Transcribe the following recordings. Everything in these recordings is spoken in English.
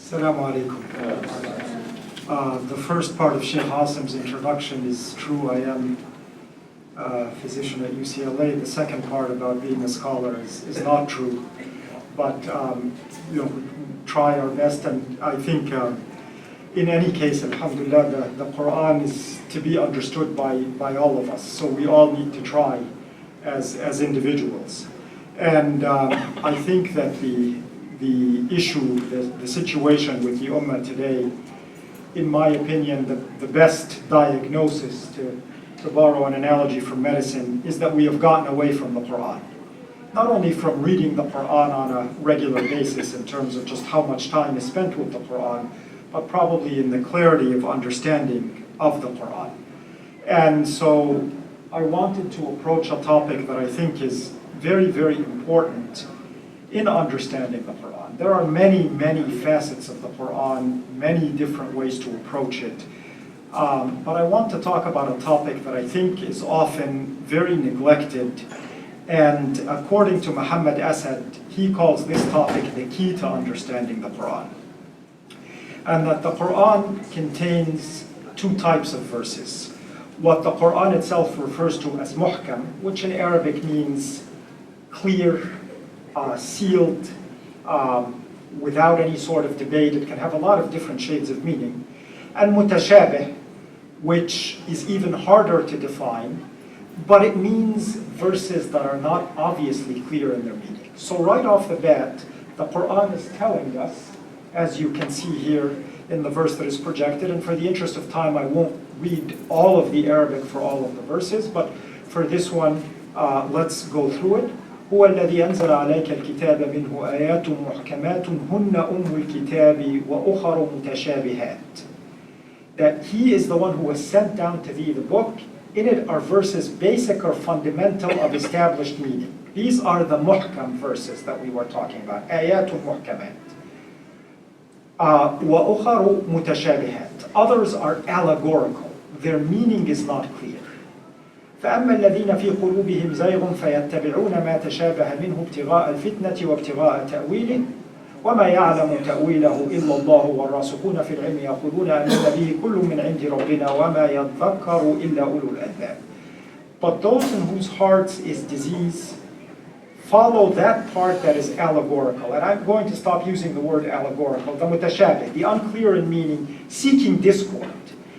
Assalamu alaikum. The first part of Sheikh Hasim's introduction is true. I am a physician at UCLA. The second part about being a scholar is not true. But we try our best, and I think in any case, alhamdulillah, the Qur'an is to be understood by all of us. So we all need to try as individuals. And I think that the issue, the situation with the Ummah today, in my opinion, the best diagnosis, to borrow an analogy from medicine, is that we have gotten away from the Qur'an. Not only from reading the Qur'an on a regular basis in terms of just how much time is spent with the Qur'an, but probably in the clarity of understanding of the Qur'an. And so I wanted to approach a topic that I think is very, very important in understanding the Qur'an. There are many, many facets of the Qur'an, many different ways to approach it. But I want to talk about a topic that I think is often very neglected. And according to Muhammad Asad, he calls this topic the key to understanding the Qur'an. And that the Qur'an contains two types of verses. What the Qur'an itself refers to as mukham, which in Arabic means clear, sealed, without any sort of debate. It can have a lot of different shades of meaning. And mutashabih, which is even harder to define, but it means verses that are not obviously clear in their meaning. So right off the bat, the Qur'an is telling us, as you can see here in the verse that is projected, and for the interest of time, I won't read all of the Arabic for all of the verses, but for this one, let's go through it. هو الذي أنزل عليك الكتاب منه آيات محكمات هن الكتاب وأخر متشابهات. That he is the one who has sent down to thee the book. In it are verses basic or fundamental of established meaning. These are the muhkam verses that we were talking about. آيات محكمات. وأخر متشابهات. Others are allegorical. Their meaning is not clear. فأما الذين في قلوبهم زيغ فيتبعون ما تشابه منه ابتغاء الفتنة وابتغاء تأويله وما يعلم تأويله إلا الله والراسخون في العلم يقولون آمنا به كل من عند ربنا وما يذكر إلا أولو الألباب. But those in whose hearts is disease follow that part that is allegorical. And I'm going to stop using the word allegorical. The mutashabih, the unclear in meaning, seeking discord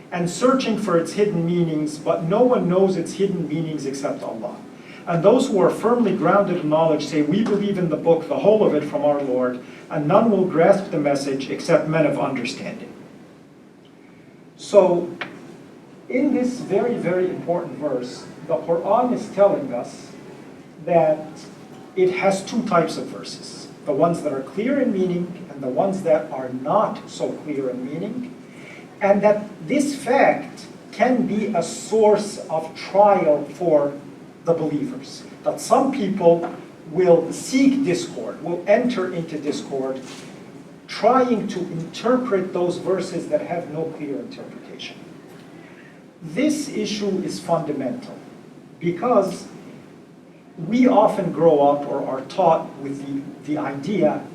and searching for its hidden meanings, but no one knows its hidden meanings except Allah. And those who are firmly grounded in knowledge say, we believe in the book, the whole of it from our Lord, and none will grasp the message except men of understanding. So, in this very, very important verse, the Qur'an is telling us that it has two types of verses. The ones that are clear in meaning and the ones that are not so clear in meaning. And that this fact can be a source of trial for the believers. That some people will seek discord, will enter into discord, trying to interpret those verses that have no clear interpretation. This issue is fundamental because we often grow up or are taught with the idea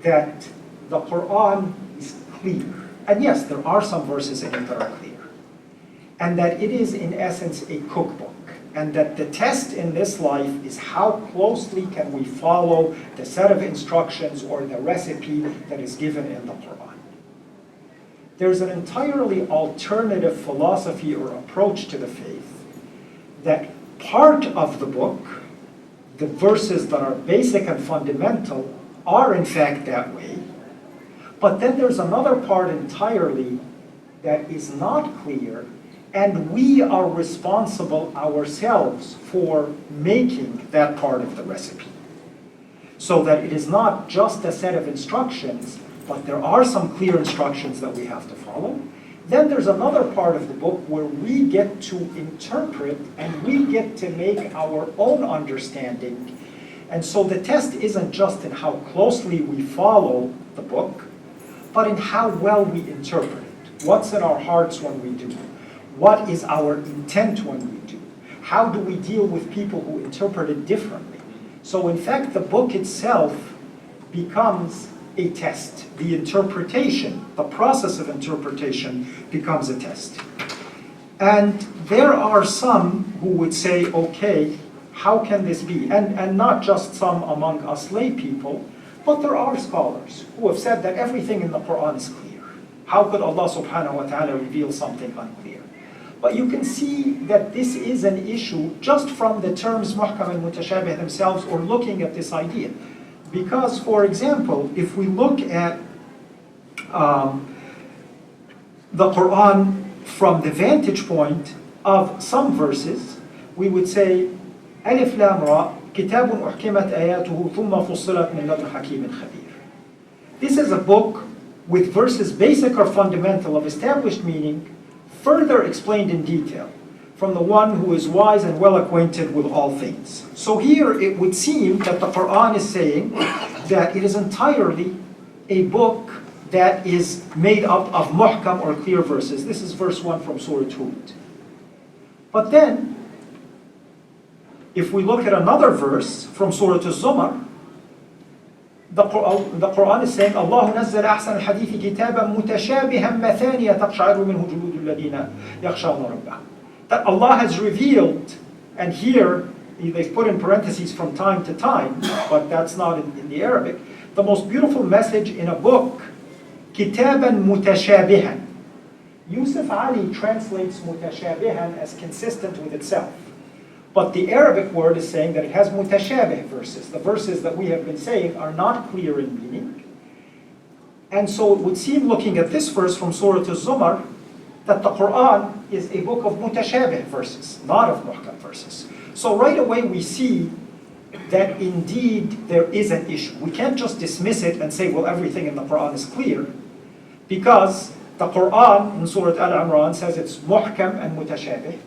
that the Qur'an is clear. And yes, there are some verses in it that are clear. And that it is, in essence, a cookbook. And that the test in this life is how closely can we follow the set of instructions or the recipe that is given in the Qur'an. There's an entirely alternative philosophy or approach to the faith that part of the book, the verses that are basic and fundamental, are in fact that way. But then there's another part entirely that is not clear, and we are responsible ourselves for making that part of the recipe. So that it is not just a set of instructions, but there are some clear instructions that we have to follow. Then there's another part of the book where we get to interpret and we get to make our own understanding. And so the test isn't just in how closely we follow the book, but in how well we interpret it. What's in our hearts when we do? What is our intent when we do? How do we deal with people who interpret it differently? So in fact, the book itself becomes a test. The interpretation, the process of interpretation becomes a test. And there are some who would say, okay, how can this be? And not just some among us lay people, but there are scholars who have said that everything in the Qur'an is clear. How could Allah subhanahu wa ta'ala reveal something unclear? But you can see that this is an issue just from the terms mukham and mutashabih themselves, or looking at this idea. Because, for example, if we look at the Qur'an from the vantage point of some verses, we would say, Alif Lam Ra, Kitabun Uhkimat Ayatuhu Thumma Fussilat Min Ladun Hakimin Khabir. This is a book with verses basic or fundamental of established meaning, further explained in detail from the one who is wise and well acquainted with all things. So here it would seem that the Qur'an is saying that it is entirely a book that is made up of muhkam or clear verses. This is verse 1 from Surah Hud. But then, if we look at another verse from Surah Az-Zumar, the Qur'an is saying, Allah nazzal ahsan al-hadithi kitaban mutashabihan mathaniya taqsha'ru minhu juludu alladhina yakhshawna rabbahum. That Allah has revealed, and here they've put in parentheses from time to time, but that's not in the Arabic, the most beautiful message in a book, kitaban mutashabihan. Yusuf Ali translates mutashabihan as consistent with itself. But the Arabic word is saying that it has mutashabih verses. The verses that we have been saying are not clear in meaning. And so it would seem, looking at this verse from Surah Az-Zumar, that the Qur'an is a book of mutashabih verses, not of muhkam verses. So right away we see that indeed there is an issue. We can't just dismiss it and say, well, everything in the Qur'an is clear, because the Qur'an in Surah Al-Imran says it's muhkam and mutashabih,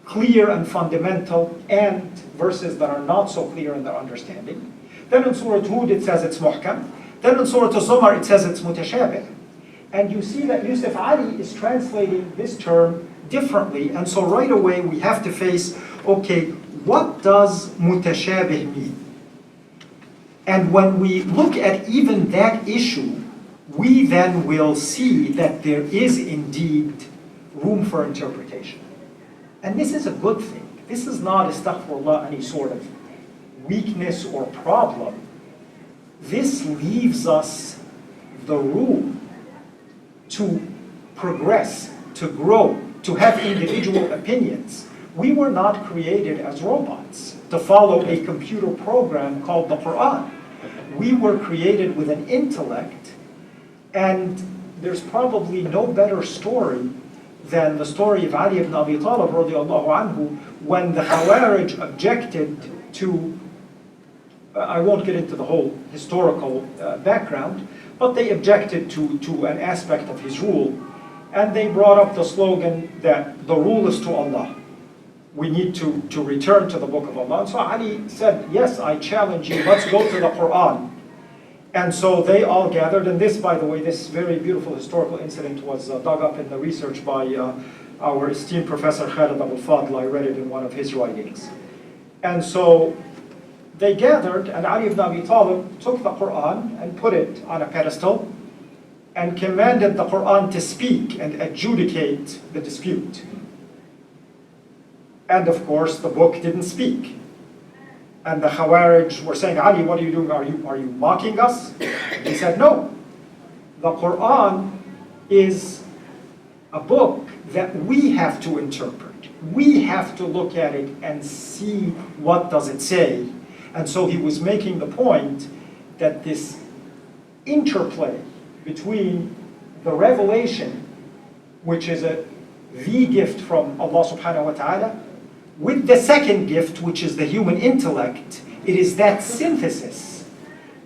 clear and fundamental, and verses that are not so clear in their understanding. Then in Surah Hud it says it's muhkam. Then in Surah Az-Zumar it says it's mutashabih. And you see that Yusuf Ali is translating this term differently, and so right away we have to face, okay, what does mutashabih mean? And when we look at even that issue, we then will see that there is indeed room for interpretation. And this is a good thing. This is not, astaghfirullah, any sort of weakness or problem. This leaves us the room to progress, to grow, to have individual opinions. We were not created as robots to follow a computer program called the Qur'an. We were created with an intellect, and there's probably no better story than the story of Ali ibn Abi Talib radiallahu anhu, when the Khawarij objected to, I won't get into the whole historical background, but they objected to an aspect of his rule, and they brought up the slogan that the rule is to Allah. We need to return to the book of Allah. And so Ali said, yes, I challenge you, let's go to the Qur'an. And so they all gathered, and this, by the way, this very beautiful historical incident was dug up in the research by our esteemed Professor Khalid Abul Fadl. I read it in one of his writings. And so they gathered, and Ali ibn Abi Talib took the Qur'an and put it on a pedestal and commanded the Qur'an to speak and adjudicate the dispute. And of course, the book didn't speak. And the Khawarij were saying, Ali, what are you doing? Are you mocking us? He said, no. The Qur'an is a book that we have to interpret. We have to look at it and see what does it say. And so he was making the point that this interplay between the revelation, which is the gift from Allah subhanahu wa ta'ala, with the second gift, which is the human intellect, it is that synthesis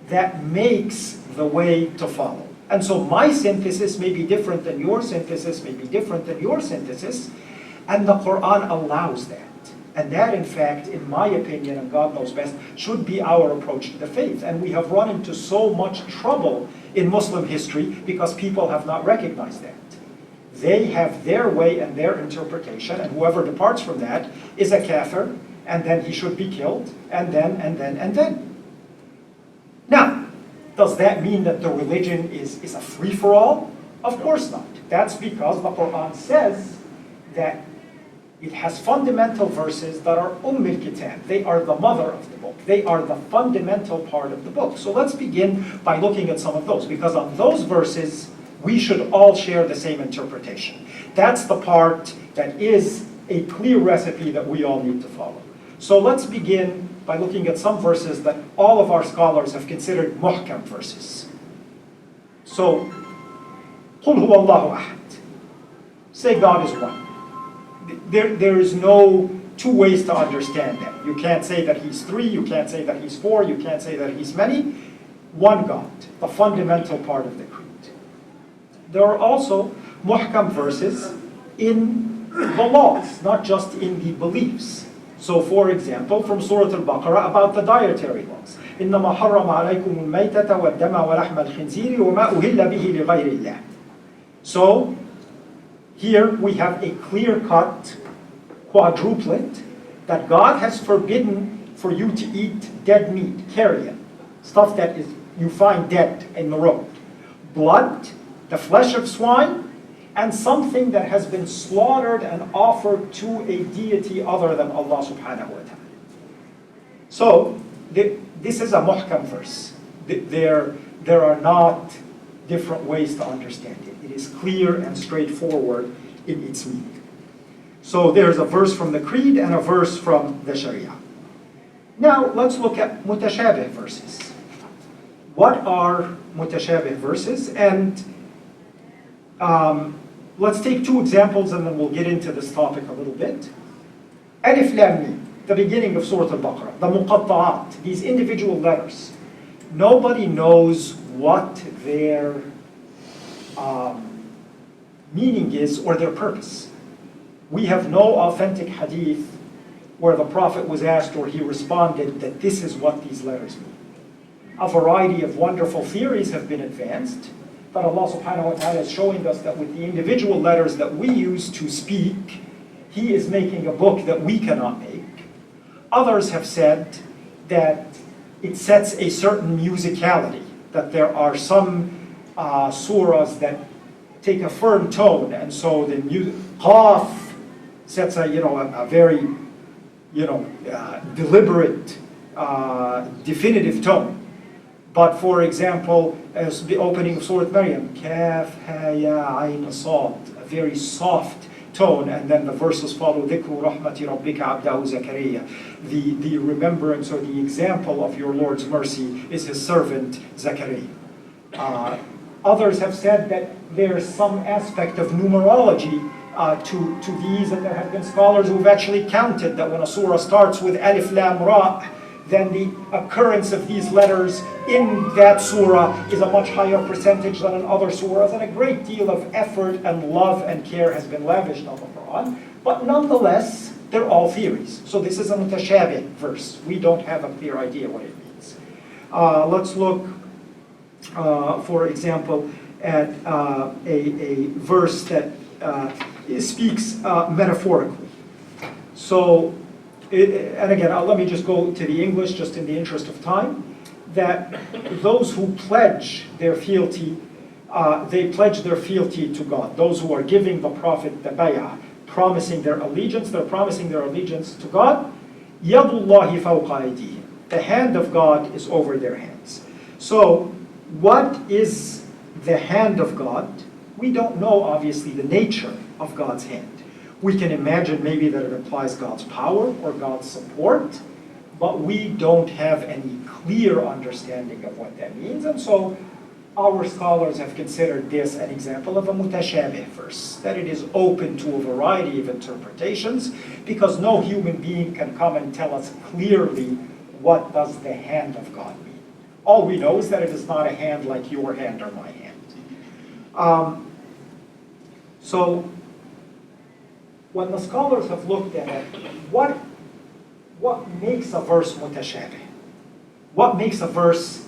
that makes the way to follow. And so my synthesis may be different than your synthesis, may be different than your synthesis, and the Qur'an allows that. And that, in fact, in my opinion, and God knows best, should be our approach to the faith. And we have run into so much trouble in Muslim history because people have not recognized that. They have their way and their interpretation, and whoever departs from that is a kafir, and then he should be killed, and then. Now, Does that mean that the religion is a free-for-all? Of course not. That's because the Qur'an says that it has fundamental verses that are al-Kitab. They are the mother of the book. They are the fundamental part of the book. So let's begin by looking at some of those, because on those verses, we should all share the same interpretation. That's the part that is a clear recipe that we all need to follow. So let's begin by looking at some verses that all of our scholars have considered mukham verses. So, قُلْ هُوَ اللَّهُ أَحَدٌ. Say God is one. There is no two ways to understand that. You can't say that he's three, you can't say that he's four, you can't say that he's many. One God, the fundamental part of the creed. There are also muhkam verses in the laws, not just in the beliefs. So for example, from Surah Al-Baqarah about the dietary laws. إِنَّمَا حَرَّمَ عَلَيْكُمُ الْمَيْتَةَ وَالدَّمَ وَلَحْمَ الْخِنْزِيرِ وَمَا أُهِلَّ بِهِ لِغَيْرِ اللَّهِ. So, here we have a clear-cut quadruplet that God has forbidden for you to eat dead meat, carrion, stuff that is you find dead in the road. Blood, the flesh of swine, and something that has been slaughtered and offered to a deity other than Allah subhanahu wa ta'ala. So, this is a muhkam verse. There are not different ways to understand it. It is clear and straightforward in its meaning. So there's a verse from the Creed and a verse from the Sharia. Now let's look at mutashabih verses. What are mutashabih verses? And let's take two examples and then we'll get into this topic a little bit. Alif Lam Mim, the beginning of Surah Al-Baqarah, the muqatta'at, these individual letters. Nobody knows what their meaning is or their purpose. We have no authentic hadith where the Prophet was asked or he responded that this is what these letters mean. A variety of wonderful theories have been advanced, but Allah subhanahu wa ta'ala is showing us that with the individual letters that we use to speak, He is making a book that we cannot make. Others have said that it sets a certain musicality, that there are some surahs that take a firm tone, and so the Qaf sets a very deliberate, definitive tone. But for example, as the opening of Surah Maryam, Kaf, Ha, Ya, Ayn, Sad, a very soft tone, and then the verses follow, Dhikru Rahmati Rabbika Abdahu Zakariya. The remembrance or the example of your Lord's mercy is His servant Zakaria. Others have said that there's some aspect of numerology to these, and there have been scholars who've actually counted that when a surah starts with Alif Lam Ra, then the occurrence of these letters in that surah is a much higher percentage than in other surahs, and a great deal of effort and love and care has been lavished on the Quran. But nonetheless, they're all theories. So this is a mutashabih verse. We don't have a clear idea what it means. Let's look, for example, at a verse that speaks metaphorically. So, and again, let me just go to the English just in the interest of time, that those who pledge their fealty, they pledge their fealty to God. Those who are giving the Prophet the bay'ah, promising their allegiance, they're promising their allegiance to God. Yadullahi fawqa aydihim. The hand of God is over their hands. So, what is the hand of God? We don't know, obviously, the nature of God's hand. We can imagine maybe that it implies God's power or God's support, but we don't have any clear understanding of what that means. And so our scholars have considered this an example of a mutashabih verse, that it is open to a variety of interpretations, because no human being can come and tell us clearly what does the hand of God mean. All we know is that it is not a hand like your hand or my hand. So when the scholars have looked at it, what makes a verse mutashabih? What makes a verse,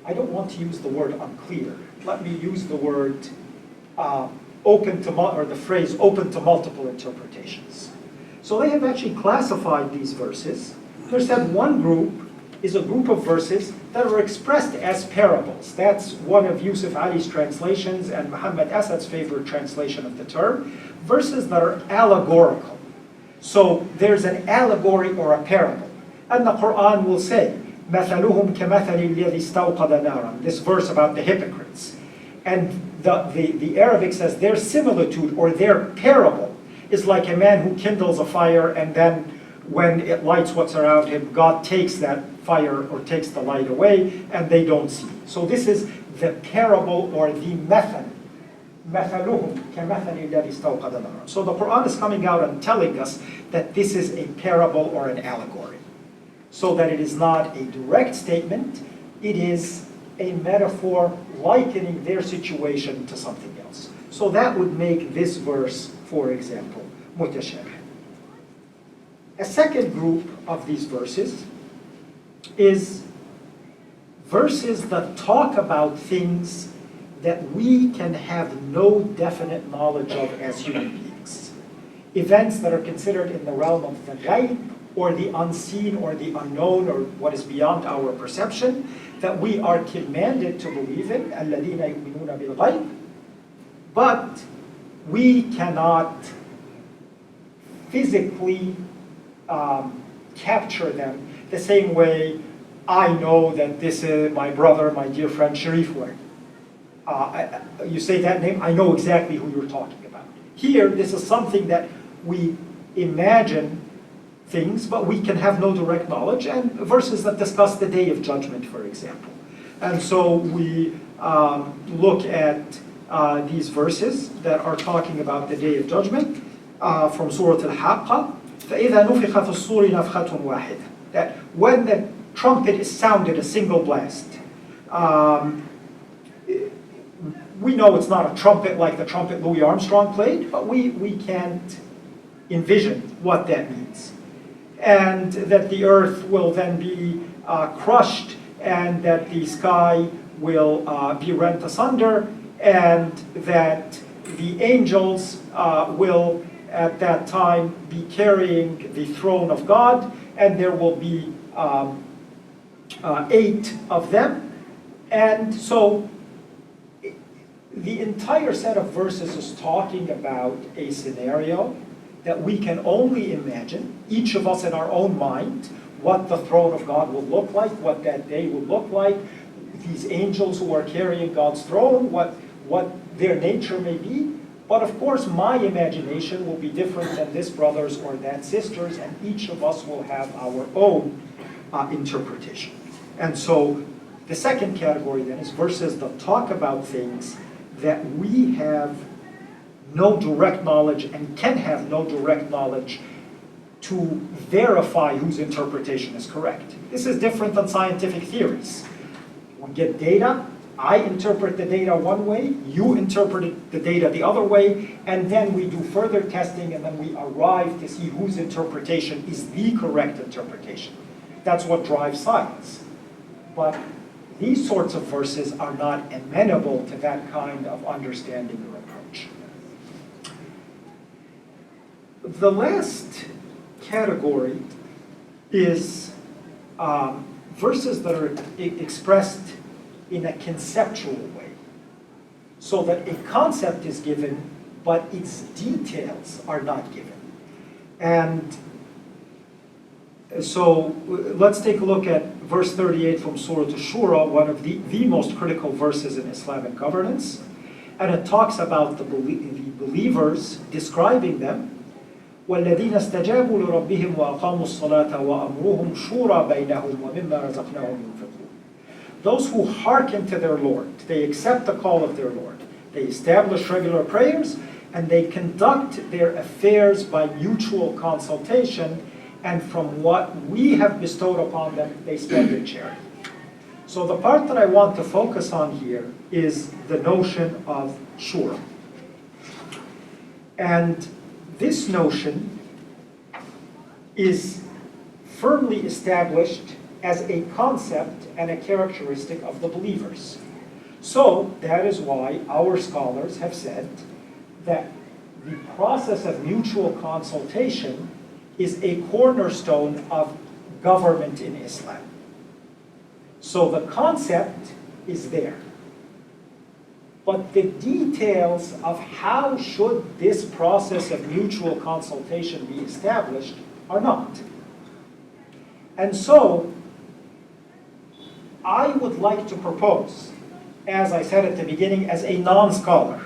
I don't want to use the word unclear. Let me use the word the phrase open to multiple interpretations. So they have actually classified these verses. They said one group is a group of verses that are expressed as parables. That's one of Yusuf Ali's translations and Muhammad Asad's favorite translation of the term. Verses that are allegorical. So there's an allegory or a parable. And the Qur'an will say, مَثَلُهُمْ كَمَثَلِ الَّذِي اسْتَوْقَدَ نَارًا. This verse about the hypocrites. And the Arabic says their similitude or their parable is like a man who kindles a fire, and then when it lights what's around him, God takes that fire or takes the light away, and they don't see. So this is the parable or the method. مَثَلُهُمْ كَمَثَلِ الَّذِي اسْتَوْقَدَ نَارًا. So the Qur'an is coming out and telling us that this is a parable or an allegory. So that it is not a direct statement, it is a metaphor likening their situation to something else. So that would make this verse, for example, mutashabih. A second group of these verses is verses that talk about things that we can have no definite knowledge of as human beings. Events that are considered in the realm of the ghaib, or the unseen, or the unknown, or what is beyond our perception, that we are commanded to believe in, الَّذِينَ يُؤْمِنُونَ بِالْغَيْبِ, but we cannot physically capture them the same way I know that this is my brother, my dear friend Sharif Ward. You say that name, I know exactly who you're talking about. Here, this is something that we imagine things, but we can have no direct knowledge, and verses that discuss the Day of Judgment, for example. And so we look at these verses that are talking about the Day of Judgment from Surah Al-Haqqa, فَإِذَا نُفِخَ فِي الصُّورِ نَفْخَةٌ وَاحِدَةٌ. That when the trumpet is sounded, a single blast. We know it's not a trumpet like the trumpet Louis Armstrong played, but we can't envision what that means. And that the earth will then be crushed, and that the sky will be rent asunder, and that the angels will at that time be carrying the throne of God, and there will be 8 of them. And so the entire set of verses is talking about a scenario that we can only imagine, each of us in our own mind, what the throne of God will look like, what that day will look like, these angels who are carrying God's throne, what their nature may be. But of course, my imagination will be different than this brother's or that sister's, and each of us will have our own interpretation. And so the second category then is verses that talk about things that we have no direct knowledge and can have no direct knowledge to verify whose interpretation is correct. This is different than scientific theories. We get data, I interpret the data one way, you interpret the data the other way, and then we do further testing, and then we arrive to see whose interpretation is the correct interpretation. That's what drives science. But these sorts of verses are not amenable to that kind of understanding or approach. The last category is verses that are expressed in a conceptual way, so that a concept is given, but its details are not given. And so let's take a look at verse 38 from Surah Ash-Shura, one of the most critical verses in Islamic governance. And it talks about the believers, describing them. وَالَّذِينَ اسْتَجَابُوا لِرَبِّهِمْ وَأَقَامُوا الصَّلَاةَ وَأَمْرُهُمْ شُورَى بَيْنَهُمْ وَمِمَّا رَزَقْنَاهُمْ يُنْفِقُونَ. Those who hearken to their Lord, they accept the call of their Lord. They establish regular prayers, and they conduct their affairs by mutual consultation, and from what we have bestowed upon them, they spend in charity. So the part that I want to focus on here is the notion of shura. And this notion is firmly established as a concept and a characteristic of the believers. So that is why our scholars have said that the process of mutual consultation is a cornerstone of government in Islam. So the concept is there. But the details of how should this process of mutual consultation be established are not. And so, I would like to propose, as I said at the beginning, as a non-scholar,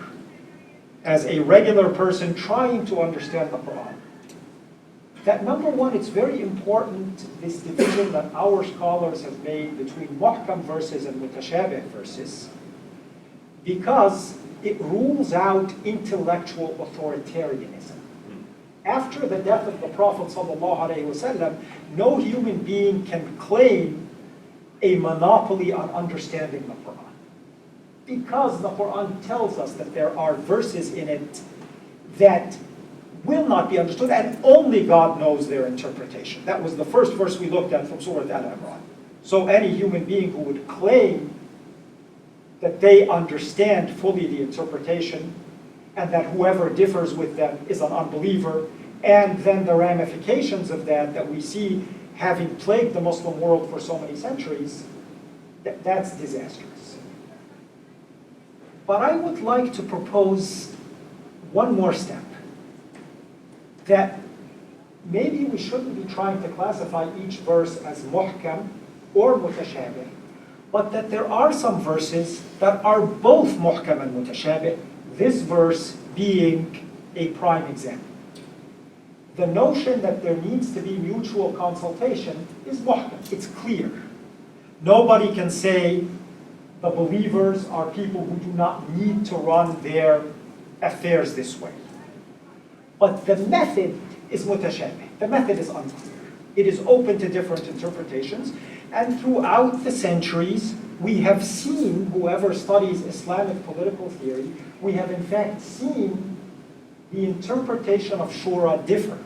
as a regular person trying to understand the Qur'an, that number one, it's very important, this division that our scholars have made between mukham verses and mutashabih verses, because it rules out intellectual authoritarianism. After the death of the Prophet ﷺ, no human being can claim a monopoly on understanding the Qur'an. Because the Qur'an tells us that there are verses in it that will not be understood, and only God knows their interpretation. That was the first verse we looked at from Surah Al-Imran. So any human being who would claim that they understand fully the interpretation, and that whoever differs with them is an unbeliever, and then the ramifications of that we see having plagued the Muslim world for so many centuries, that's disastrous. But I would like to propose one more step, that maybe we shouldn't be trying to classify each verse as muhkam or mutashabih, but that there are some verses that are both muhkam and mutashabih, this verse being a prime example. The notion that there needs to be mutual consultation is muhkam, it's clear. Nobody can say the believers are people who do not need to run their affairs this way. But the method is mutashabih. The method is unclear. It is open to different interpretations. And throughout the centuries, we have seen, whoever studies Islamic political theory, we have in fact seen the interpretation of shura differ.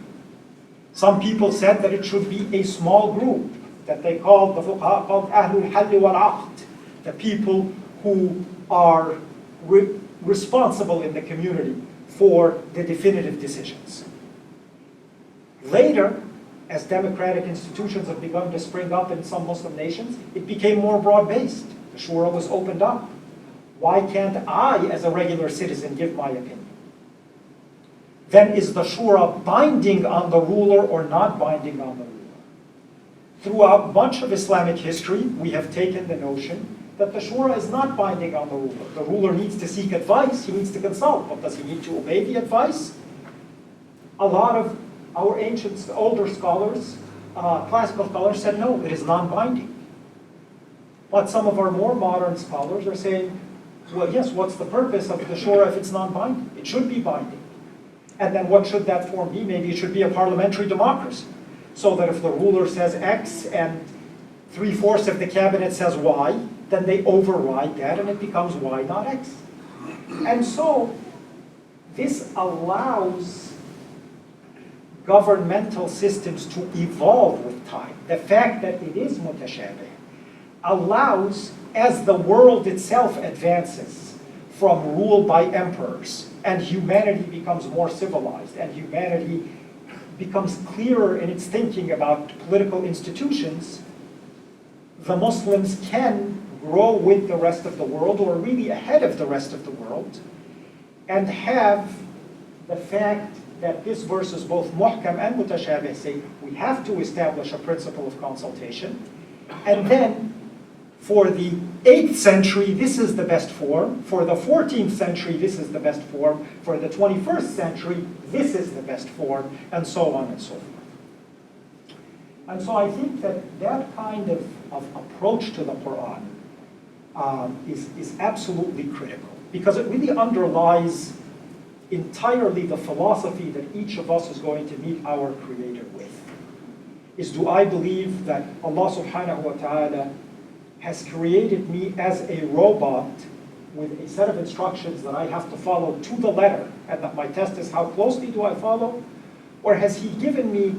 Some people said that it should be a small group, that they called the fuqaha called ahlul halli wal aqd, the people who are responsible in the community for the definitive decisions. Later, as democratic institutions have begun to spring up in some Muslim nations, it became more broad-based. The shura was opened up. Why can't I, as a regular citizen, give my opinion? Then is the shura binding on the ruler or not binding on the ruler? Throughout much of Islamic history, we have taken the notion that the shura is not binding on the ruler. The ruler needs to seek advice, he needs to consult. But does he need to obey the advice? A lot of our ancient, older scholars, classical scholars said no, it is non-binding. But some of our more modern scholars are saying, well, yes, what's the purpose of the shura if it's non-binding? It should be binding. And then what should that form be? Maybe it should be a parliamentary democracy. So that if the ruler says X and 3/4 of the cabinet says Y, then they override that and it becomes Y, not X. And so this allows governmental systems to evolve with time. The fact that it is mutashabih allows, as the world itself advances from rule by emperors, and humanity becomes more civilized, and humanity becomes clearer in its thinking about political institutions, the Muslims can grow with the rest of the world, or really ahead of the rest of the world, and have the fact that this verse is both muhkam and mutashabih say we have to establish a principle of consultation, and then for the 8th century, this is the best form. For the 14th century, this is the best form. For the 21st century, this is the best form, and so on and so forth. And so I think that that kind of approach to the Qur'an is absolutely critical, because it really underlies entirely the philosophy that each of us is going to meet our Creator with. Is, do I believe that Allah subhanahu wa ta'ala has created me as a robot with a set of instructions that I have to follow to the letter, and that my test is how closely do I follow? Or has He given me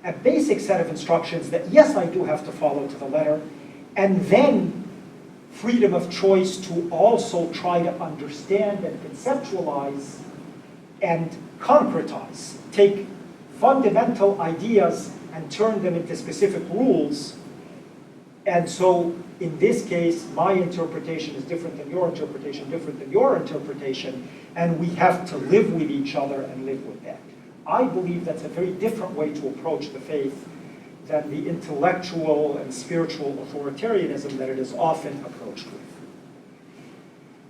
a basic set of instructions that yes, I do have to follow to the letter, and then freedom of choice to also try to understand and conceptualize and concretize, take fundamental ideas and turn them into specific rules, And so in this case, my interpretation is different than your interpretation, different than your interpretation, and we have to live with each other and live with that. I believe that's a very different way to approach the faith than the intellectual and spiritual authoritarianism that it is often approached with.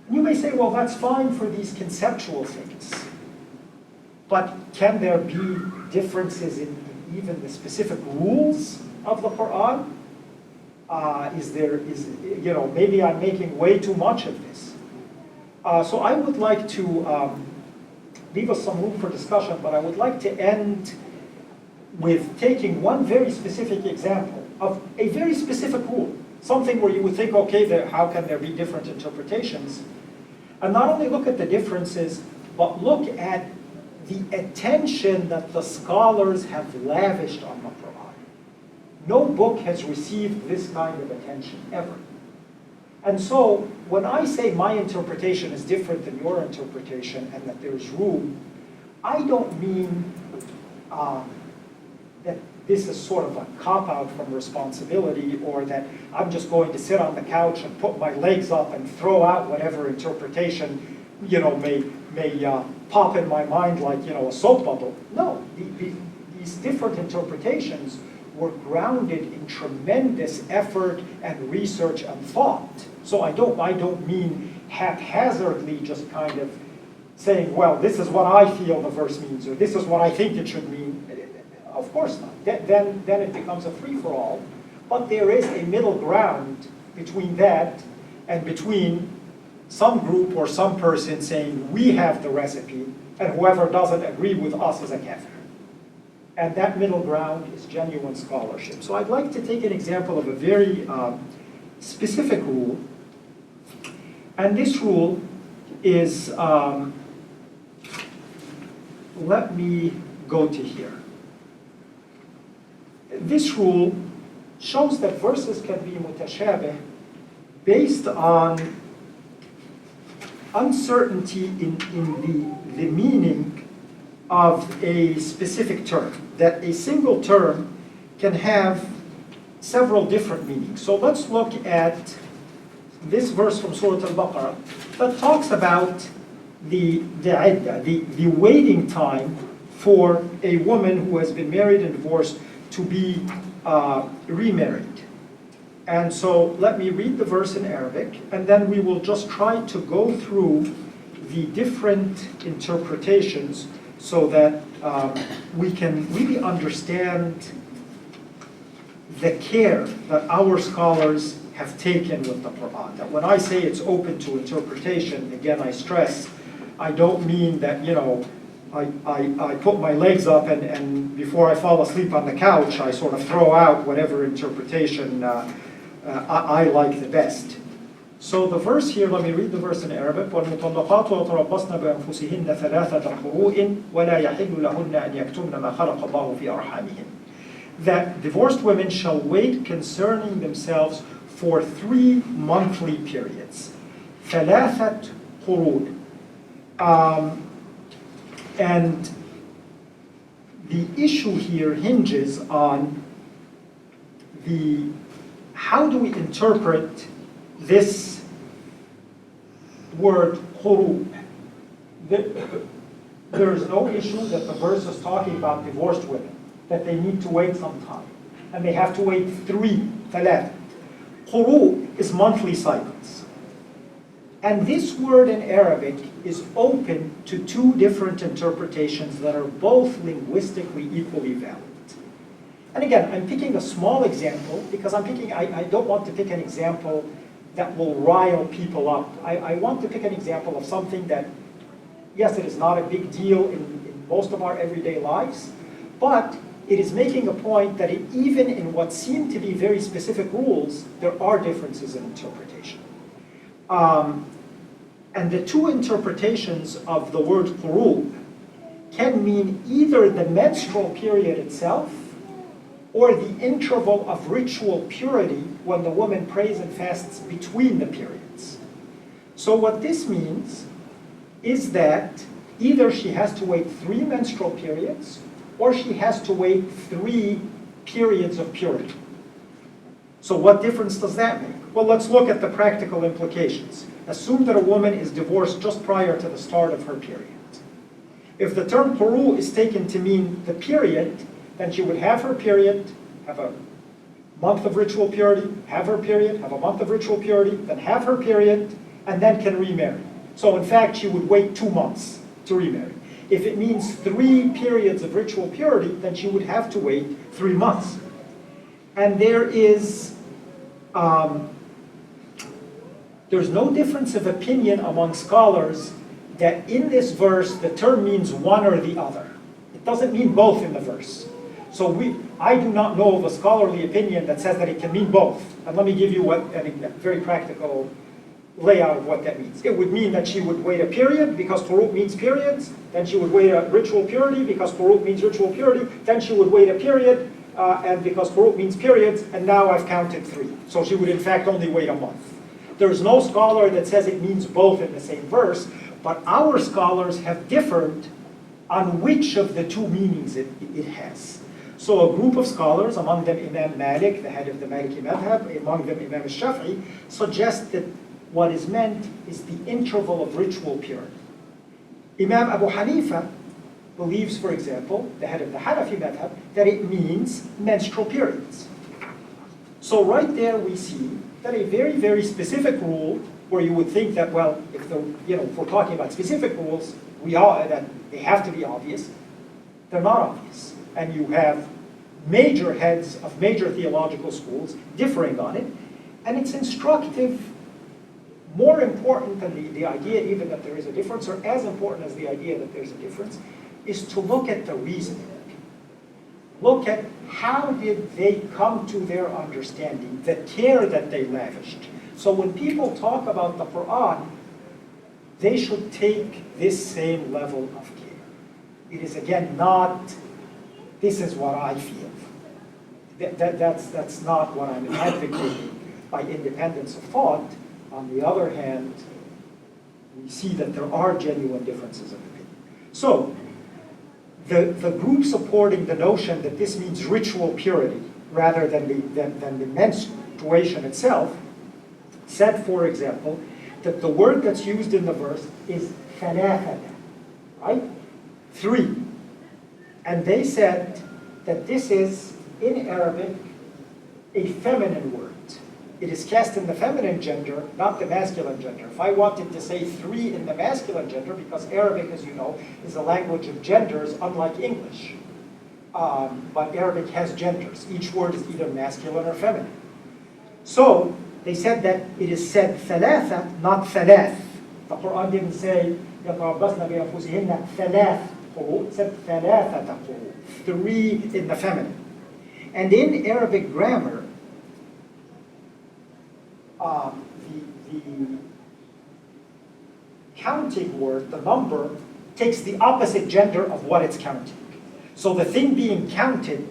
And you may say, well, that's fine for these conceptual things, but can there be differences in even the specific rules of the Qur'an? Maybe I'm making way too much of this. So I would like to leave us some room for discussion, but I would like to end with taking one very specific example of a very specific rule, something where you would think, okay, how can there be different interpretations? And not only look at the differences, but look at the attention that the scholars have lavished on the Qur'an. No book has received this kind of attention ever. And so when I say my interpretation is different than your interpretation and that there's room, I don't mean that this is sort of a cop-out from responsibility, or that I'm just going to sit on the couch and put my legs up and throw out whatever interpretation may pop in my mind like a soap bubble. No, these different interpretations were grounded in tremendous effort and research and thought. So I don't mean haphazardly just kind of saying, well, this is what I feel the verse means, or this is what I think it should mean. Of course not. Then it becomes a free-for-all. But there is a middle ground between that and between some group or some person saying, we have the recipe, and whoever doesn't agree with us is a kafir. And that middle ground is genuine scholarship. So I'd like to take an example of a very specific rule. And this rule is, let me go to here. This rule shows that verses can be mutashabih based on uncertainty in the meaning of a specific term, that a single term can have several different meanings. So let's look at this verse from Surah Al-Baqarah that talks about the waiting time for a woman who has been married and divorced to be remarried. And so let me read the verse in Arabic, and then we will just try to go through the different interpretations so that we can really understand the care that our scholars have taken with the Qur'an. That when I say it's open to interpretation, again I stress, I don't mean that, I put my legs up and before I fall asleep on the couch, I sort of throw out whatever interpretation I like the best. So the verse here, let me read the verse in Arabic. وَالْمُطَلَّقَاتُ يَتَرَبَّصْنَ بِأَنفُسِهِنَّ ثَلَاثَةَ قُرُوءٍ وَلَا يَحِلُّ لَهُنَّ أَنْ يَكْتُمْنَ مَا خَلَقَ اللَّهُ فِي أَرْحَامِهِنَّ. That divorced women shall wait concerning themselves for 3 monthly periods. ثَلَاثَةَ قُرُوءٍ. And the issue here hinges on how do we interpret this word quru. There is no issue that the verse is talking about divorced women, that they need to wait some time, and they have to wait 3, ثلاثة. Quru is monthly cycles. And this word in Arabic is open to 2 different interpretations that are both linguistically equally valid. And again, I'm picking a small example because I don't want to pick an example that will rile people up. I want to pick an example of something that, yes, it is not a big deal in most of our everyday lives, but it is making a point that even in what seem to be very specific rules, there are differences in interpretation. And the 2 interpretations of the word quru can mean either the menstrual period itself or the interval of ritual purity when the woman prays and fasts between the periods. So what this means is that either she has to wait 3 menstrual periods or she has to wait 3 periods of purity. So what difference does that make? Well, let's look at the practical implications. Assume that a woman is divorced just prior to the start of her period. If the term quru is taken to mean the period, then she would have her period, have a month of ritual purity, have her period, have a month of ritual purity, then have her period, and then can remarry. So in fact, she would wait 2 months to remarry. If it means 3 periods of ritual purity, then she would have to wait 3 months. And there's no difference of opinion among scholars that in this verse, the term means one or the other. It doesn't mean both in the verse. So I do not know of a scholarly opinion that says that it can mean both. And let me give you a very practical layout of what that means. It would mean that she would wait a period because quru means periods, then she would wait a ritual purity because quru means ritual purity, then she would wait a period, and because quru means periods, and now I've counted 3. So she would in fact only wait a month. There's no scholar that says it means both in the same verse, but our scholars have differed on which of the 2 meanings it has. So a group of scholars, among them Imam Malik, the head of the Maliki madhab, among them Imam al-Shafi'i, suggest that what is meant is the interval of ritual purity. Imam Abu Hanifa believes, for example, the head of the Hanafi madhab, that it means menstrual periods. So right there we see that a very, very specific rule, where you would think that, well, if we're talking about specific rules, that they have to be obvious, they're not obvious. And you have major heads of major theological schools differing on it, and it's instructive, more important than the idea even that there is a difference, or as important as the idea that there's a difference, is to look at the reasoning. Look at how did they come to their understanding, the care that they lavished. So when people talk about the Qur'an, they should take this same level of care. It is again not, this is what I feel. That's not what I'm advocating by independence of thought. On the other hand, we see that there are genuine differences of opinion. So, the group supporting the notion that this means ritual purity rather than the menstruation itself said, for example, that the word that's used in the verse is thalathata, right? 3. And they said that this is, in Arabic, a feminine word. It is cast in the feminine gender, not the masculine gender. If I wanted to say 3 in the masculine gender, because Arabic, as you know, is a language of genders, unlike English. But Arabic has genders. Each word is either masculine or feminine. So, they said that it is said thalatha, not thalath. The Qur'an didn't say, يَتَرَبَّصْنَ بِأَنفُسِهِنَّ ثَلَاث قُرُوء. It said ثَلَاثَةَ قُرُوء. 3 in the feminine. And in Arabic grammar, the counting word, the number, takes the opposite gender of what it's counting. So the thing being counted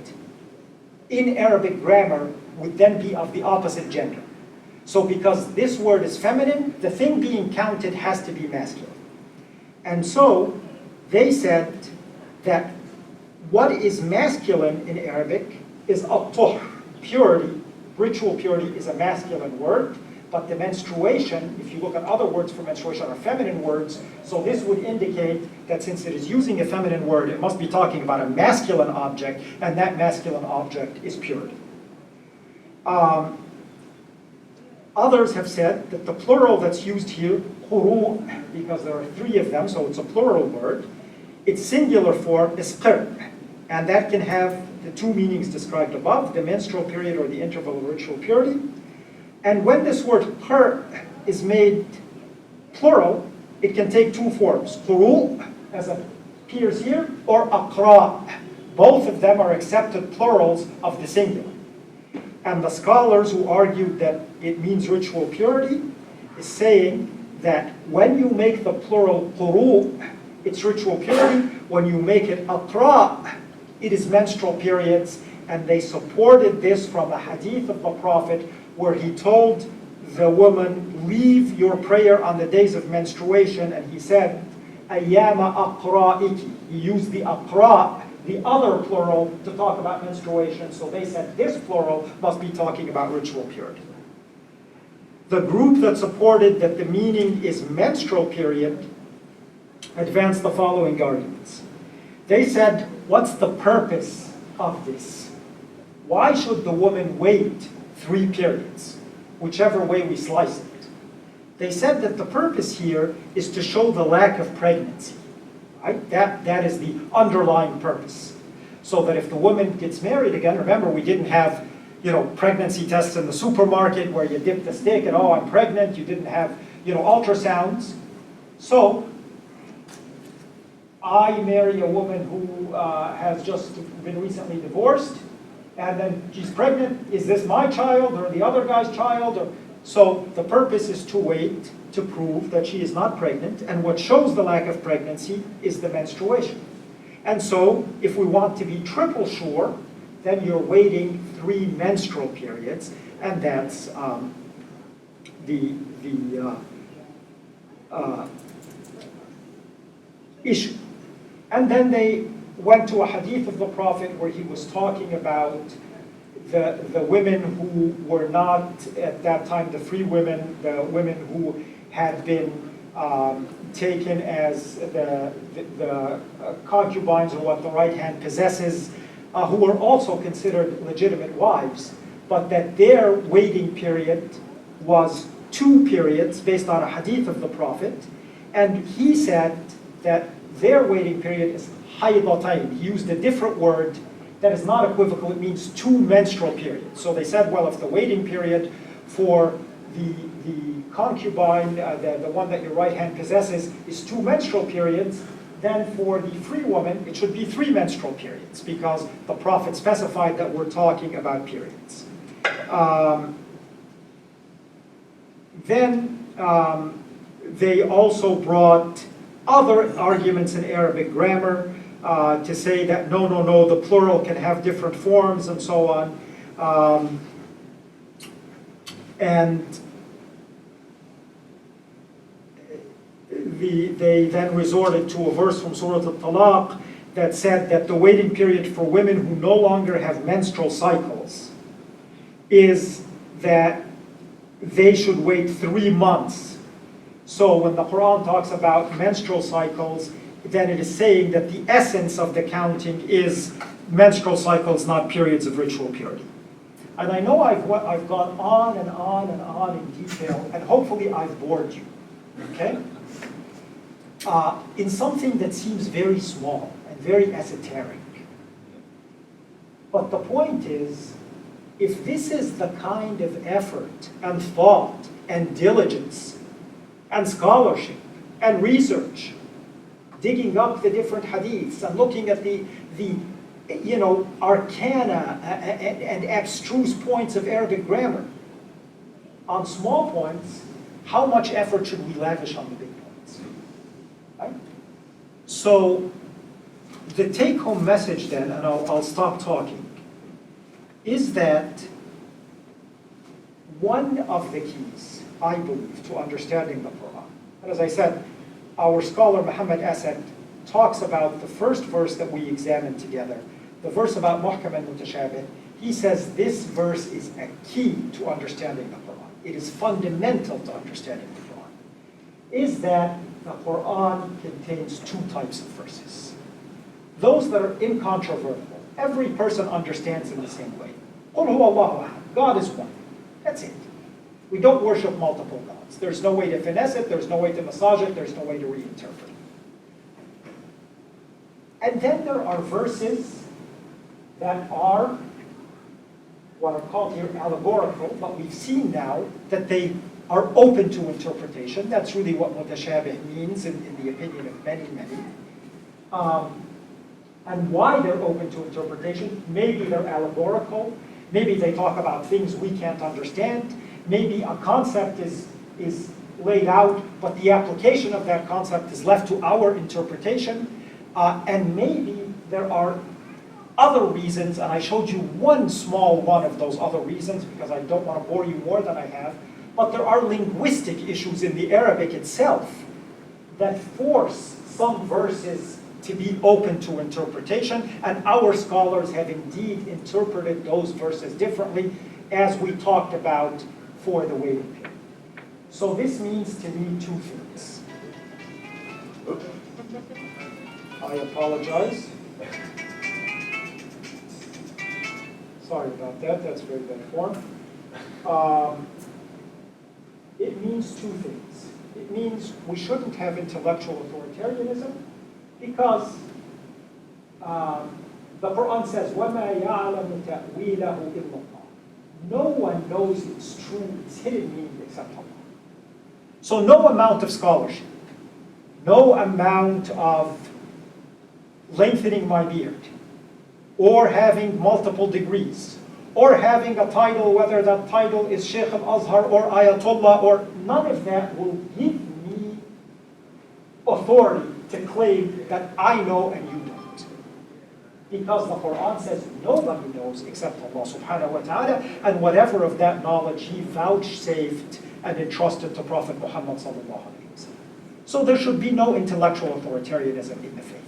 in Arabic grammar would then be of the opposite gender. So because this word is feminine, the thing being counted has to be masculine. And so they said that what is masculine in Arabic is at-tuhr, purity. Ritual purity is a masculine word, but the menstruation, if you look at other words for menstruation, are feminine words. So this would indicate that since it is using a feminine word, it must be talking about a masculine object, and that masculine object is purity. Others have said that the plural that's used here, quru, because there are 3 of them, so it's a plural word, its singular form is qir, and that can have the 2 meanings described above, the menstrual period or the interval of ritual purity. And when this word qir is made plural, it can take 2 forms, quru, as appears here, or aqra. Both of them are accepted plurals of the singular. And the scholars who argued that it means ritual purity is saying that when you make the plural quru, it's ritual purity. When you make it aqra, it is menstrual periods. And they supported this from a hadith of the Prophet where he told the woman, leave your prayer on the days of menstruation. And he said, ayyama aqra'iki. He used the aqra the other plural to talk about menstruation, so they said this plural must be talking about ritual purity. The group that supported that the meaning is menstrual period advanced the following arguments. They said, what's the purpose of this? Why should the woman wait 3 periods, whichever way we slice it? They said that the purpose here is to show the lack of pregnancy. Right? That is the underlying purpose. So that if the woman gets married again, remember we didn't have pregnancy tests in the supermarket where you dip the stick and, oh, I'm pregnant. You didn't have ultrasounds. So I marry a woman who has just been recently divorced, and then she's pregnant. Is this my child or the other guy's child? So the purpose is to wait to prove that she is not pregnant, and what shows the lack of pregnancy is the menstruation. And so if we want to be triple sure, then you're waiting 3 menstrual periods, and that's the issue. And then they went to a hadith of the Prophet where he was talking about the women who were not, at that time, the free women, the women who had been taken as the concubines, or what the right hand possesses, who were also considered legitimate wives, but that their waiting period was 2 periods based on a hadith of the Prophet. And he said that their waiting period is haydatayn. He used a different word that is not equivocal. It means 2 menstrual periods. So they said, well, if the waiting period for the concubine, the one that your right hand possesses, is 2 menstrual periods, then for the free woman, it should be 3 menstrual periods, because the Prophet specified that we're talking about periods. Then they also brought other arguments in Arabic grammar to say that no, the plural can have different forms and so on. And they then resorted to a verse from Surah Al-Talaq that said that the waiting period for women who no longer have menstrual cycles is that they should wait 3 months. So when the Qur'an talks about menstrual cycles, then it is saying that the essence of the counting is menstrual cycles, not periods of ritual purity. And I know I've gone on and on and on in detail, and hopefully I've bored you, okay? In something that seems very small and very esoteric. But the point is, if this is the kind of effort and thought and diligence and scholarship and research, digging up the different hadiths and looking at the arcana and abstruse points of Arabic grammar, on small points, how much effort should we lavish on the big points? Right? So the take-home message then, and I'll stop talking, is that one of the keys, I believe, to understanding the Quran, and as I said, our scholar Muhammad Asad talks about the first verse that we examined together, the verse about mukham and mutashabih. He says this verse is a key to understanding the Quran. It is fundamental to understanding the Quran. Is that the Quran contains 2 types of verses. Those that are incontrovertible. Every person understands in the same way. Qul huwa Allahu ahad. God is one. That's it. We don't worship multiple gods. There's no way to finesse it. There's no way to massage it. There's no way to reinterpret it. And then there are verses that are what are called here allegorical, but we've seen now that they are open to interpretation. That's really what mutashabih means in the opinion of many. And why they're open to interpretation. Maybe they're allegorical. Maybe they talk about things we can't understand. Maybe a concept is laid out, but the application of that concept is left to our interpretation. And maybe there are other reasons, and I showed you one small one of those other reasons because I don't want to bore you more than I have, but there are linguistic issues in the Arabic itself that force some verses to be open to interpretation, and our scholars have indeed interpreted those verses differently, as we talked about for the waiting period. So this means to me two things. I apologize. Sorry about that, that's very bad form. It means two things. It means we shouldn't have intellectual authoritarianism because the Qur'an says, وَمَا يَعْلَمُ تَأْوِيلَهُ إِلَّا اللَّهُ. No one knows its true, its hidden meaning except Allah. So no amount of scholarship, no amount of lengthening my beard, or having multiple degrees, or having a title, whether that title is Sheikh al-Azhar or Ayatollah, or none of that will give me authority to claim that I know and you don't. Because the Qur'an says nobody knows except Allah subhanahu wa ta'ala, and whatever of that knowledge He vouchsafed and entrusted to Prophet Muhammad sallallahu alaihi wasallam. So there should be no intellectual authoritarianism in the faith.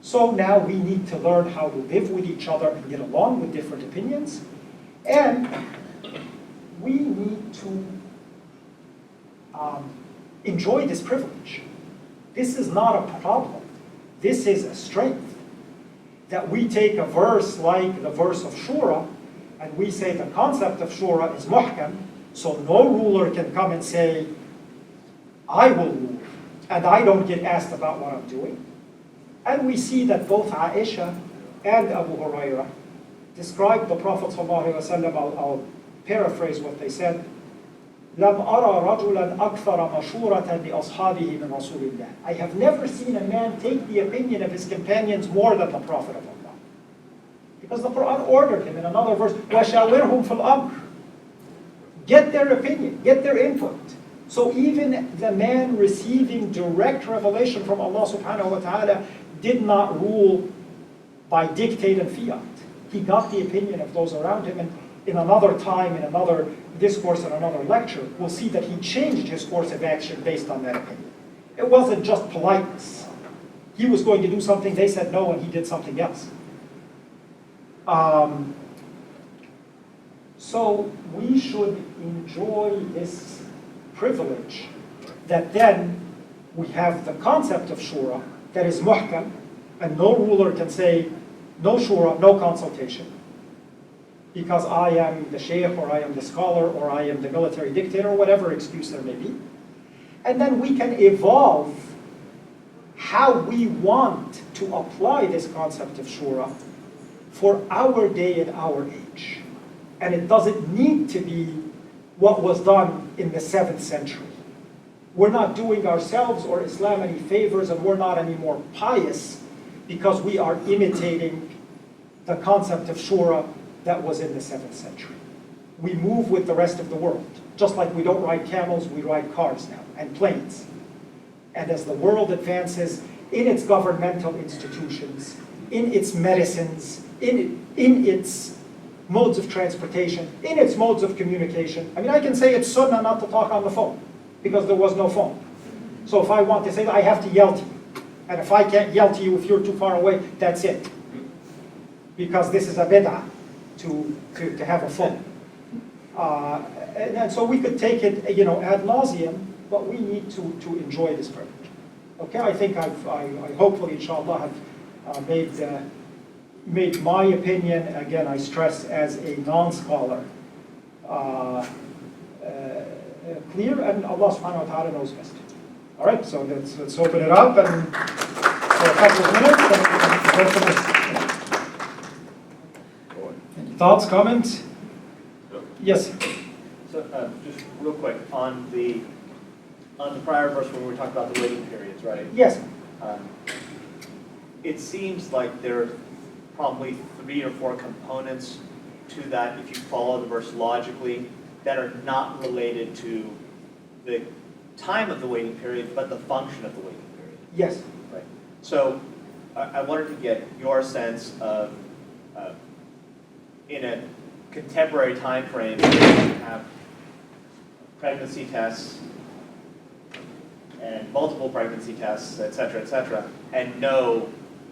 So now we need to learn how to live with each other and get along with different opinions. And we need to enjoy this privilege. This is not a problem. This is a strength. That we take a verse like the verse of Shura, and we say the concept of Shura is mukham, so no ruler can come and say, I will rule, and I don't get asked about what I'm doing. And we see that both Aisha and Abu Hurairah described the Prophet ﷺ, I'll paraphrase what they said, لَمْ أَرَى رَجُلًا أَكْثَرَ مَشُورَةً لِأَصْحَابِهِ مِنْ رَسُولِ اللَّهِ. I have never seen a man take the opinion of his companions more than the Prophet of Allah. Because the Qur'an ordered him in another verse, وَشَاوِرْهُمْ فِي الْأَمْرِ. Get their opinion, get their input. So even the man receiving direct revelation from Allah subhanahu wa ta'ala did not rule by dictate and fiat. He got the opinion of those around him, and in another time, in another discourse, in another lecture, we'll see that he changed his course of action based on that opinion. It wasn't just politeness. He was going to do something, they said no, and he did something else. So we should enjoy this privilege that then we have the concept of shura that is muhkam, and no ruler can say no shura, no consultation, because I am the sheikh, or I am the scholar, or I am the military dictator, or whatever excuse there may be. And then we can evolve how we want to apply this concept of shura for our day and our age. And it doesn't need to be what was done in the 7th century. We're not doing ourselves or Islam any favors, and we're not any more pious because we are imitating the concept of shura that was in the 7th century. We move with the rest of the world. Just like we don't ride camels, we ride cars now, and planes. And as the world advances in its governmental institutions, in its medicines, in its modes of transportation, in its modes of communication. I mean, I can say it's sunnah not to talk on the phone, because there was no phone. So if I want to say that, I have to yell to you. And if I can't yell to you if you're too far away, that's it. Because this is a bid'ah to have a phone. And so we could take it, ad nauseum, but we need to enjoy this privilege. Okay, I think I hopefully, inshallah, have made my opinion, again, I stress, as a non-scholar, clear, and Allah subhanahu wa ta'ala knows best. All right, so let's open it up and for a couple of minutes, and we can go from this. Any thoughts, comments? Yes. So just real quick, on the prior verse when we were talking about the waiting periods, right? Yes. It seems like there are probably 3 or 4 components to that, if you follow the verse logically, that are not related to the time of the waiting period, but the function of the waiting period. Yes. Right. So I wanted to get your sense of, in a contemporary time frame, you have pregnancy tests, and multiple pregnancy tests, et cetera, and know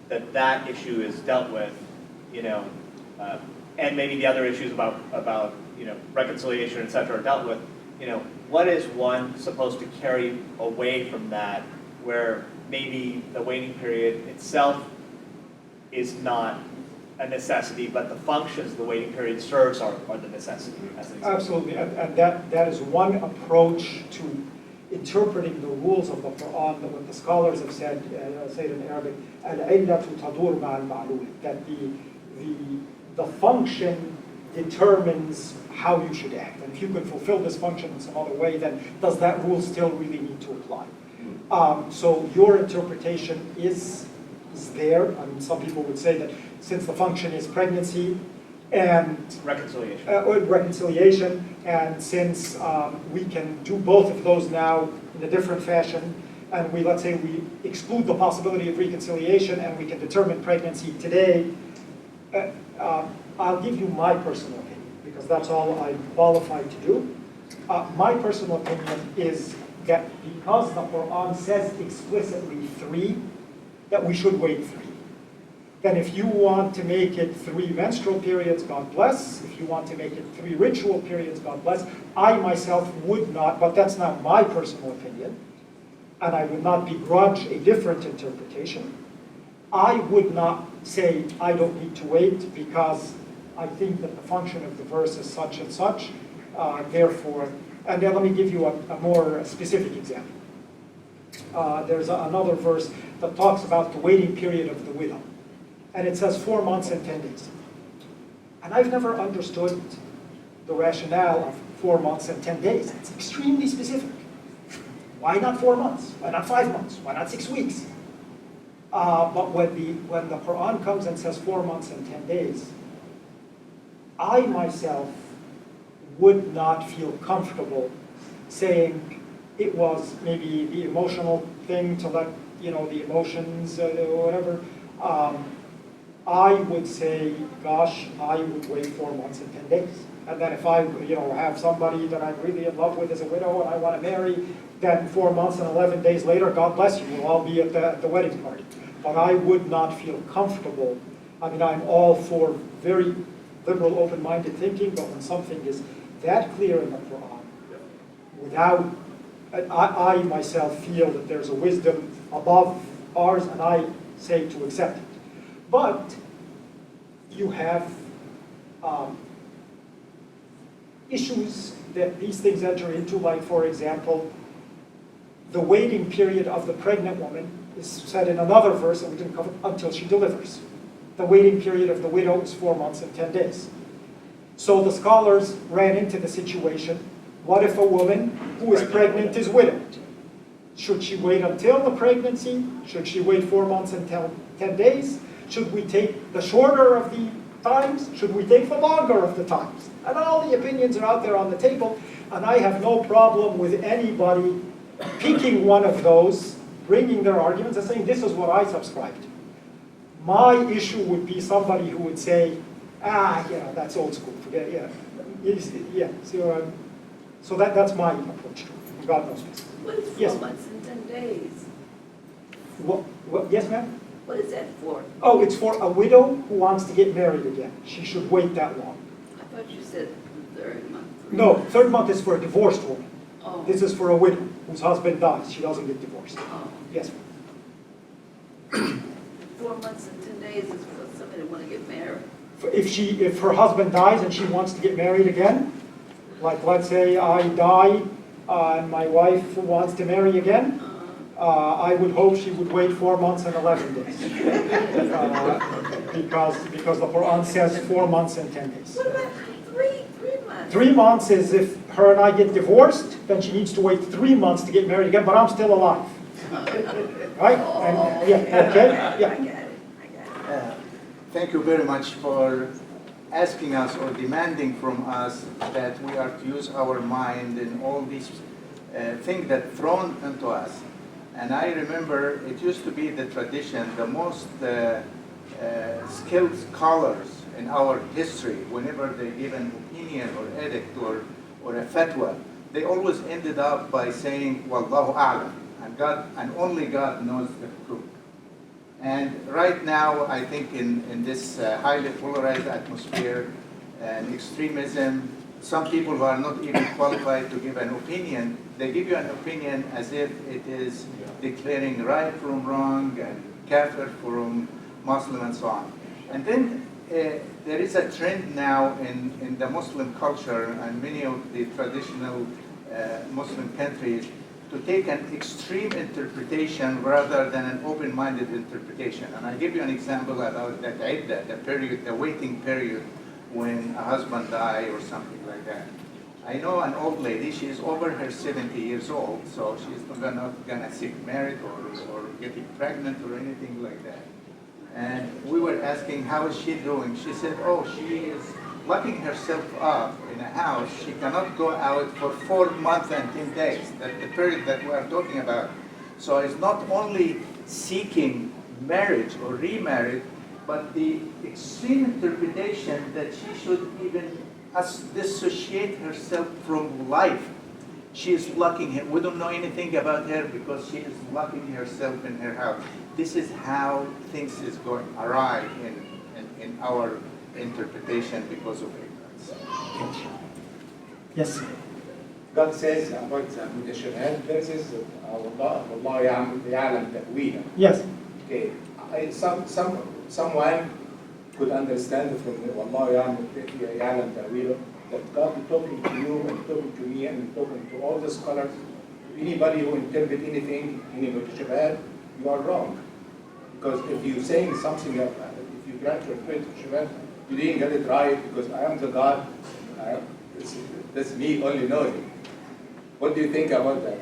that that issue is dealt with, and maybe the other issues about reconciliation, et cetera, are dealt with, what is one supposed to carry away from that, where maybe the waiting period itself is not a necessity, but the functions the waiting period serves are the necessity, as an example. Absolutely, and that is one approach to interpreting the rules of the Qur'an, that what the scholars have said, say it in Arabic, al-illatu tadur ma'al ma'lul, that the function determines how you should act. And if you can fulfill this function in some other way, then does that rule still really need to apply? So your interpretation is there. I mean, some people would say that since the function is pregnancy and reconciliation, and since we can do both of those now in a different fashion, and let's say we exclude the possibility of reconciliation and we can determine pregnancy today, I'll give you my personal opinion, because that's all I'm qualified to do. My personal opinion is that because the Qur'an says explicitly 3, that we should wait 3. Then if you want to make it 3 menstrual periods, God bless. If you want to make it 3 ritual periods, God bless. I myself would not, but that's not my personal opinion, and I would not begrudge a different interpretation. I would not say I don't need to wait because I think that the function of the verse is such and such, therefore, and then let me give you a more specific example. There's another verse that talks about the waiting period of the widow. And it says 4 months and 10 days. And I've never understood the rationale of 4 months and 10 days. It's extremely specific. Why not 4 months? Why not 5 months? Why not 6 weeks? But when the Quran comes and says 4 months and 10 days, I myself would not feel comfortable saying it was maybe the emotional thing to let, the emotions or whatever. I would say, gosh, I would wait 4 months and 10 days. And then if I, have somebody that I'm really in love with as a widow and I want to marry, then 4 months and 11 days later, God bless you, we'll all be at the wedding party. But I would not feel comfortable. I mean, I'm all for very liberal, open-minded thinking, but when something is that clear in the Quran, I myself feel that there's a wisdom above ours, and I say to accept it. But you have issues that these things enter into, like, for example, the waiting period of the pregnant woman is said in another verse, and we didn't cover, until she delivers. The waiting period of the widow is 4 months and 10 days. So the scholars ran into the situation, what if a woman who is pregnant is widowed? Should she wait until the pregnancy? Should she wait 4 months and 10 days? Should we take the shorter of the times? Should we take the longer of the times? And all the opinions are out there on the table, and I have no problem with anybody picking one of those, bringing their arguments and saying, this is what I subscribe to. My issue would be somebody who would say, that's old school, forget it, so that's my approach to it. God knows best. What is 4 months and 10 days? What, yes, ma'am? What is that for? Oh, it's for a widow who wants to get married again. She should wait that long. I thought you said the 3rd month. No, 3rd month is for a divorced woman. Oh. This is for a widow whose husband dies. She doesn't get divorced. Oh. Yes, ma'am. 4 months and 10 days is for somebody that want to get married. If her husband dies and she wants to get married again, like let's say I die and my wife wants to marry again, I would hope she would wait 4 months and 11 days. Because the Quran says 4 months and 10 days. What about 3 months? 3 months is if her and I get divorced, then she needs to wait 3 months to get married again, but I'm still alive. Right? And, yeah, okay? Yeah. I got it. Thank you very much for asking us or demanding from us that we are to use our mind in all these things that thrown into us. And I remember it used to be the tradition, the most skilled scholars in our history, whenever they give an opinion or edict or a fatwa, they always ended up by saying, Wallahu a'lam. and God and only God knows the truth. And right now, I think in this highly polarized atmosphere and extremism, some people who are not even qualified to give an opinion, they give you an opinion as if it is declaring right from wrong and kafir from Muslim and so on. And then there is a trend now in the Muslim culture and many of the traditional Muslim countries to take an extreme interpretation rather than an open-minded interpretation. And I give you an example about that iddah, the period, the waiting period when a husband dies or something like that. I know an old lady, she's over her 70 years old, so she's not gonna seek marriage or getting pregnant or anything like that. And we were asking, how is she doing? She said, oh, she is locking herself up in a house. She cannot go out for 4 months and 10 days, that's the period that we are talking about. So it's not only seeking marriage or remarriage, but the extreme interpretation that she should even dissociate herself from life. She is locking her. We don't know anything about her because she is locking herself in her house. This is how things is going awry in our interpretation because of ignorance. Yes. God says about mutashabih verses, Allah ya'lam ta'weelah. Yes. Okay, someone could understand from Allah ya'lam ta'weelah that God is talking to you and talking to me and talking to all the scholars. Anybody who interpret anything in mutashabih, you are wrong. Because if you're saying something, if you grant your mutashabih, you didn't get it right because I am the God. That's me only knowing. What do you think about that?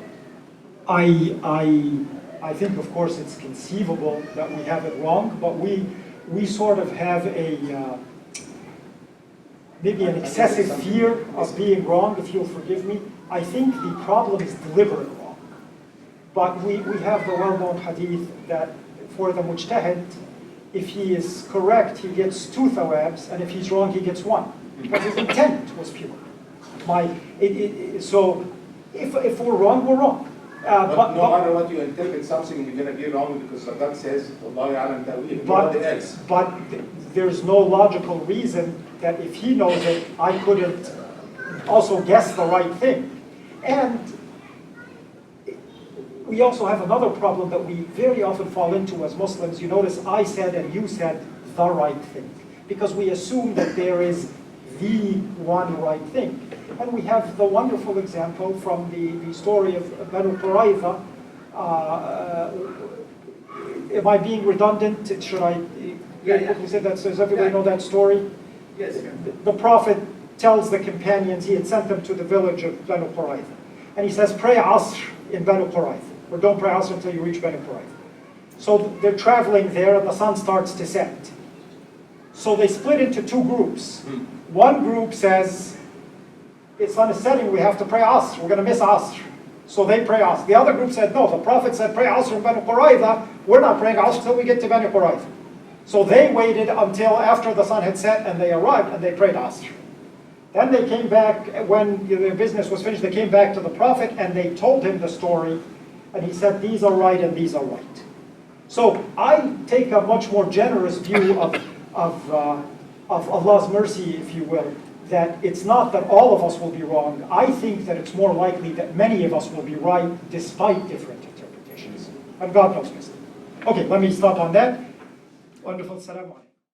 I think, of course, it's conceivable that we have it wrong, but we sort of have a maybe an excessive fear of being wrong, if you'll forgive me. I think the problem is deliberate wrong. But we have the well-known hadith that for the mujtahid, if he is correct, he gets 2 thawabs, and if he's wrong, he gets 1. Because his intent was pure. So if we're wrong, we're wrong. But no matter what you interpret something, you're going to be wrong because God says, Allah ya'lam ta'weelah, nobody else. But there's no logical reason that if he knows it, I couldn't also guess the right thing. And we also have another problem that we very often fall into as Muslims. You notice I said and you said the right thing. Because we assume that there is the one right thing. And we have the wonderful example from the story of Banu Qurayza. Am I being redundant? Should I quickly say that? Does everybody know that story? Yes. The Prophet tells the companions, he had sent them to the village of Banu Qurayza. And he says, pray Asr in Banu Qurayza. Or don't pray Asr until you reach Banu Qurayza. So they're traveling there and the sun starts to set. So they split into 2 groups. One group says, the sun is setting, we have to pray Asr, we're going to miss Asr. So they pray Asr. The other group said, no, the Prophet said pray Asr in Banu Qurayza, we're not praying Asr until we get to Banu Qurayza. So they waited until after the sun had set and they arrived and they prayed Asr. Then they came back, when their business was finished, they came back to the Prophet and they told him the story. And he said, these are right and these are right. So I take a much more generous view of Allah's mercy, if you will, that it's not that all of us will be wrong. I think that it's more likely that many of us will be right despite different interpretations. And God knows best. Okay, let me stop on that. Wonderful. Salam alaikum.